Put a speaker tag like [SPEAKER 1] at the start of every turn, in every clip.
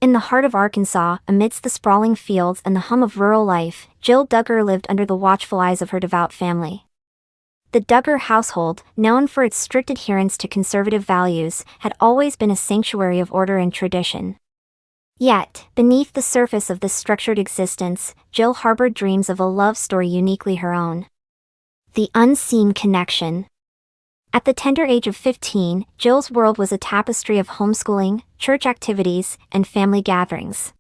[SPEAKER 1] In the heart of Arkansas, amidst the sprawling fields and the hum of rural life, Jill Duggar lived under the watchful eyes of her devout family. The Duggar household, known for its strict adherence to conservative values, had always been a sanctuary of order and tradition. Yet, beneath the surface of this structured existence, Jill harbored dreams of a love story uniquely her own. The unseen connection. At the tender age of 15, Jill's world was a tapestry of homeschooling, church activities, and family gatherings.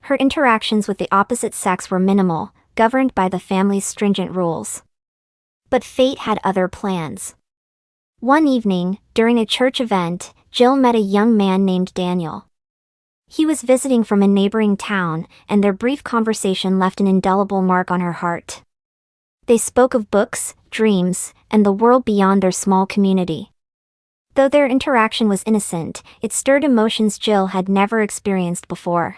[SPEAKER 1] Her interactions with the opposite sex were minimal, governed by the family's stringent rules. But fate had other plans. One evening, during a church event, Jill met a young man named Daniel. He was visiting from a neighboring town, and their brief conversation left an indelible mark on her heart. They spoke of books, dreams, and the world beyond their small community. Though their interaction was innocent, it stirred emotions Jill had never experienced before.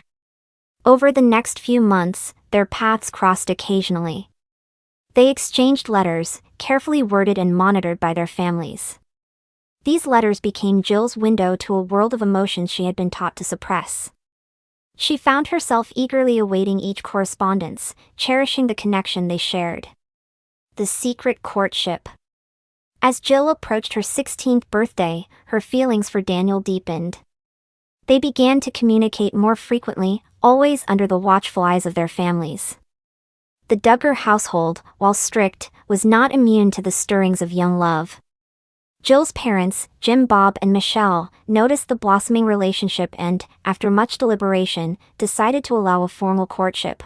[SPEAKER 1] Over the next few months, their paths crossed occasionally. They exchanged letters, carefully worded and monitored by their families. These letters became Jill's window to a world of emotions she had been taught to suppress. She found herself eagerly awaiting each correspondence, cherishing the connection they shared. The secret courtship. As Jill approached her 16th birthday, her feelings for Daniel deepened. They began to communicate more frequently, always under the watchful eyes of their families. The Duggar household, while strict, was not immune to the stirrings of young love. Jill's parents, Jim, Bob, and Michelle, noticed the blossoming relationship and, after much deliberation, decided to allow a formal courtship.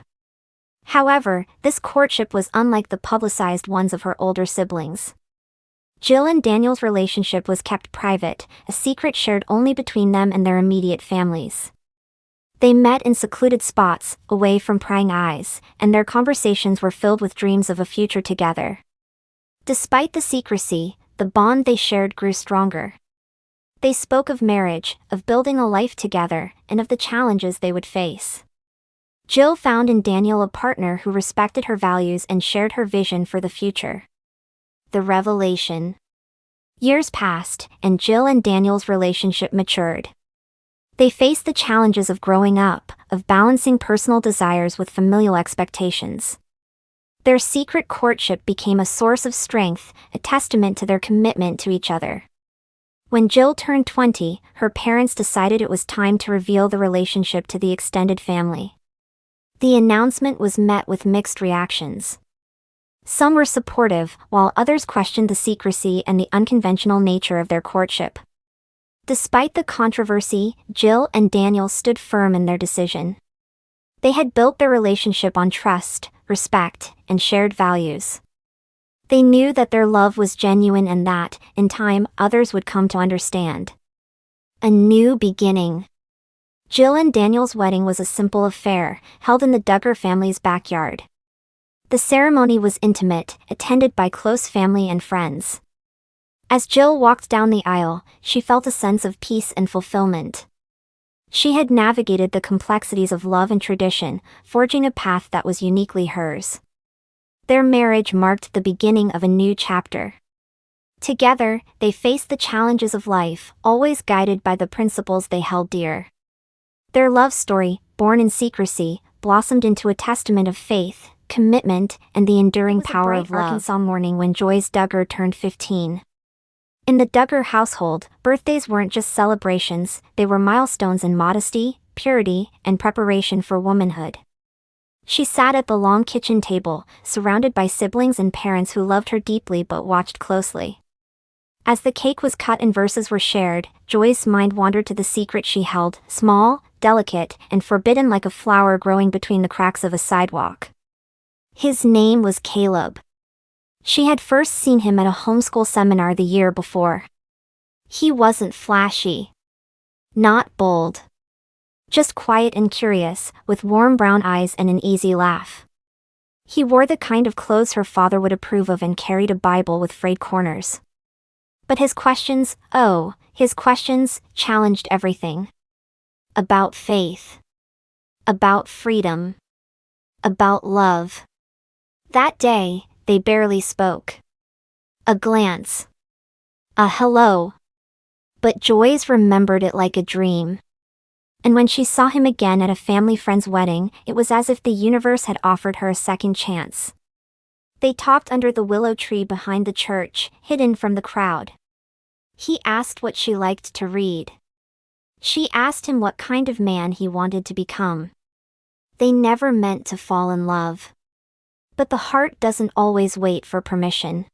[SPEAKER 1] However, this courtship was unlike the publicized ones of her older siblings. Jill and Daniel's relationship was kept private, a secret shared only between them and their immediate families. They met in secluded spots, away from prying eyes, and their conversations were filled with dreams of a future together. Despite the secrecy, the bond they shared grew stronger. They spoke of marriage, of building a life together, and of the challenges they would face. Jill found in Daniel a partner who respected her values and shared her vision for the future. The revelation. Years passed, and Jill and Daniel's relationship matured. They faced the challenges of growing up, of balancing personal desires with familial expectations. Their secret courtship became a source of strength, a testament to their commitment to each other. When Jill turned 20, her parents decided it was time to reveal the relationship to the extended family. The announcement was met with mixed reactions. Some were supportive, while others questioned the secrecy and the unconventional nature of their courtship. Despite the controversy, Jill and Daniel stood firm in their decision. They had built their relationship on trust, respect, and shared values. They knew that their love was genuine and that, in time, others would come to understand. A new beginning. Jill and Daniel's wedding was a simple affair, held in the Duggar family's backyard. The ceremony was intimate, attended by close family and friends. As Jill walked down the aisle, she felt a sense of peace and fulfillment. She had navigated the complexities of love and tradition, forging a path that was uniquely hers. Their marriage marked the beginning of a new chapter. Together, they faced the challenges of life, always guided by the principles they held dear. Their love story, born in secrecy, blossomed into a testament of faith, commitment, and the enduring power of love. Arkansas morning when JOISE Duggar turned 15. In the Duggar household, birthdays weren't just celebrations, they were milestones in modesty, purity, and preparation for womanhood. She sat at the long kitchen table, surrounded by siblings and parents who loved her deeply but watched closely. As the cake was cut and verses were shared, Joyce's mind wandered to the secret she held, small, delicate, and forbidden like a flower growing between the cracks of a sidewalk. His name was Caleb. She had first seen him at a homeschool seminar the year before. He wasn't flashy. Not bold. Just quiet and curious, with warm brown eyes and an easy laugh. He wore the kind of clothes her father would approve of and carried a Bible with frayed corners. But his questions, challenged everything. About faith. About freedom. About love. That day, they barely spoke. A glance. A hello. But Joyce remembered it like a dream. And when she saw him again at a family friend's wedding, it was as if the universe had offered her a second chance. They talked under the willow tree behind the church, hidden from the crowd. He asked what she liked to read. She asked him what kind of man he wanted to become. They never meant to fall in love. But the heart doesn't always wait for permission.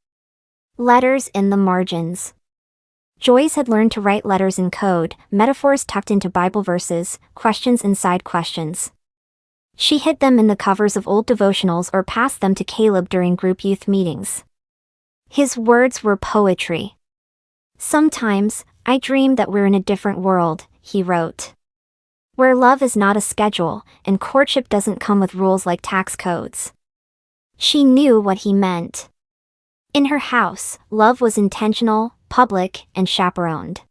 [SPEAKER 1] Letters in the margins. Joyce had learned to write letters in code, metaphors tucked into Bible verses, questions inside questions. She hid them in the covers of old devotionals or passed them to Caleb during group youth meetings. His words were poetry. "Sometimes, I dream that we're in a different world," he wrote. "Where love is not a schedule, and courtship doesn't come with rules like tax codes." She knew what he meant. In her house, love was intentional, public, and chaperoned.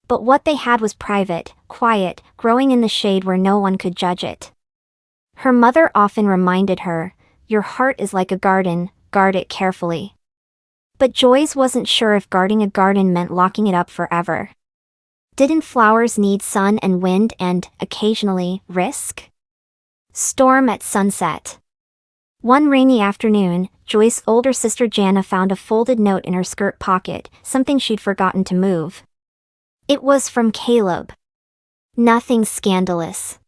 [SPEAKER 1] But what they had was private, quiet, growing in the shade where no one could judge it. Her mother often reminded her, "Your heart is like a garden, guard it carefully." But Joyce wasn't sure if guarding a garden meant locking it up forever. Didn't flowers need sun and wind and, occasionally, risk? Storm at sunset. One rainy afternoon, Joyce's older sister Jana found a folded note in her skirt pocket, something she'd forgotten to move. It was from Caleb. Nothing scandalous.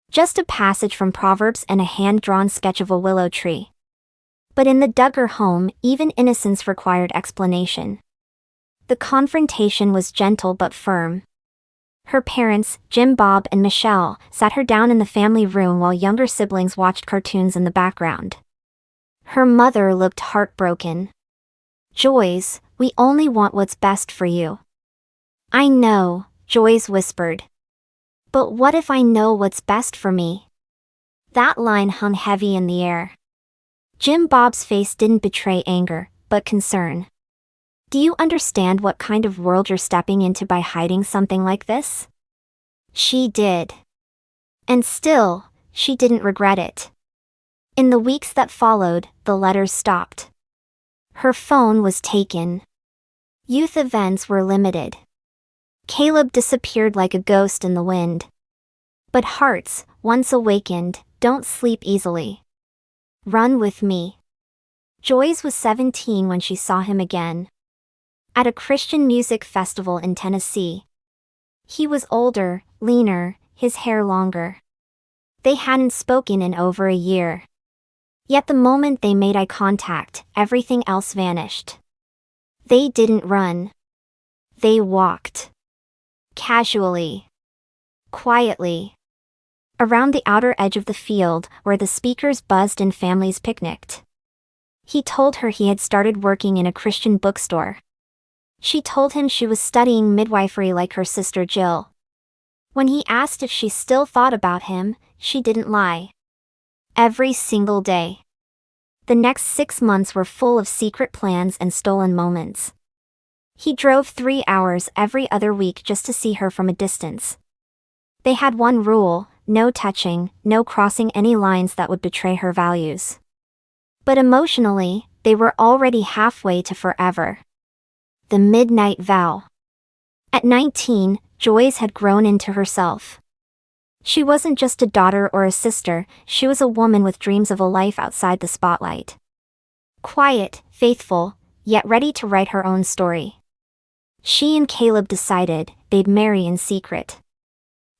[SPEAKER 1] Just a passage from Proverbs and a hand-drawn sketch of a willow tree. But in the Duggar home, even innocence required explanation. The confrontation was gentle but firm. Her parents, Jim Bob and Michelle, sat her down in the family room while younger siblings watched cartoons in the background. Her mother looked heartbroken. "Joyce, we only want what's best for you." "I know," Joyce whispered. "But what if I know what's best for me?" That line hung heavy in the air. Jim Bob's face didn't betray anger, but concern. "Do you understand what kind of world you're stepping into by hiding something like this?" She did. And still, she didn't regret it. In the weeks that followed, the letters stopped. Her phone was taken. Youth events were limited. Caleb disappeared like a ghost in the wind. But hearts, once awakened, don't sleep easily. "Run with me." Joyce was 17 when she saw him again. At a Christian music festival in Tennessee. He was older, leaner, his hair longer. They hadn't spoken in over a year. Yet the moment they made eye contact, everything else vanished. They didn't run. They walked. Casually. Quietly. Around the outer edge of the field, where the speakers buzzed and families picnicked. He told her he had started working in a Christian bookstore. She told him she was studying midwifery like her sister Jill. When he asked if she still thought about him, she didn't lie. Every single day. The next 6 months were full of secret plans and stolen moments. He drove 3 hours every other week just to see her from a distance. They had one rule: no touching, no crossing any lines that would betray her values. But emotionally, they were already halfway to forever. The midnight vow. At 19, Joyce had grown into herself. She wasn't just a daughter or a sister, she was a woman with dreams of a life outside the spotlight. Quiet, faithful, yet ready to write her own story. She and Caleb decided they'd marry in secret.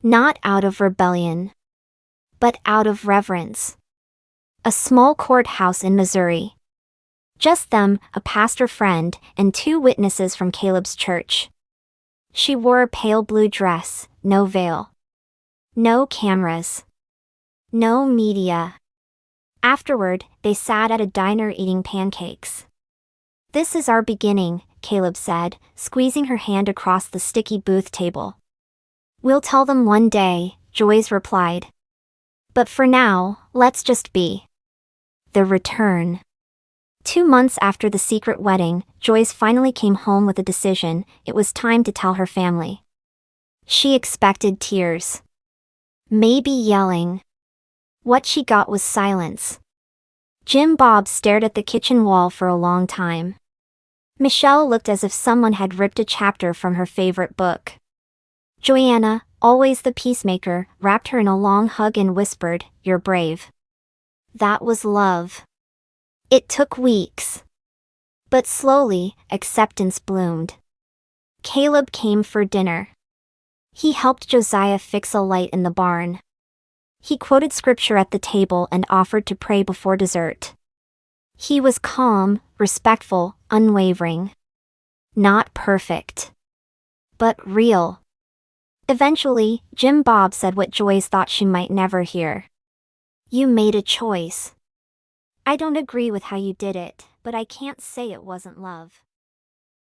[SPEAKER 1] Not out of rebellion, but out of reverence. A small courthouse in Missouri. Just them, a pastor friend, and 2 witnesses from Caleb's church. She wore a pale blue dress, no veil. No cameras. No media. Afterward, they sat at a diner eating pancakes. "This is our beginning," Caleb said, squeezing her hand across the sticky booth table. "We'll tell them one day," Joyce replied. "But for now, let's just be." The return. 2 months after the secret wedding, Joyce finally came home with a decision: it was time to tell her family. She expected tears. Maybe yelling. What she got was silence. Jim Bob stared at the kitchen wall for a long time. Michelle looked as if someone had ripped a chapter from her favorite book. "Joanna, always the peacemaker, wrapped her in a long hug and whispered, "You're brave." That was love. It took weeks. But slowly, acceptance bloomed. Caleb came for dinner. He helped Josiah fix a light in the barn. He quoted scripture at the table and offered to pray before dessert. He was calm, respectful, unwavering. Not perfect. But real. Eventually, Jim Bob said what Joyce thought she might never hear. "You made a choice. I don't agree with how you did it, but I can't say it wasn't love."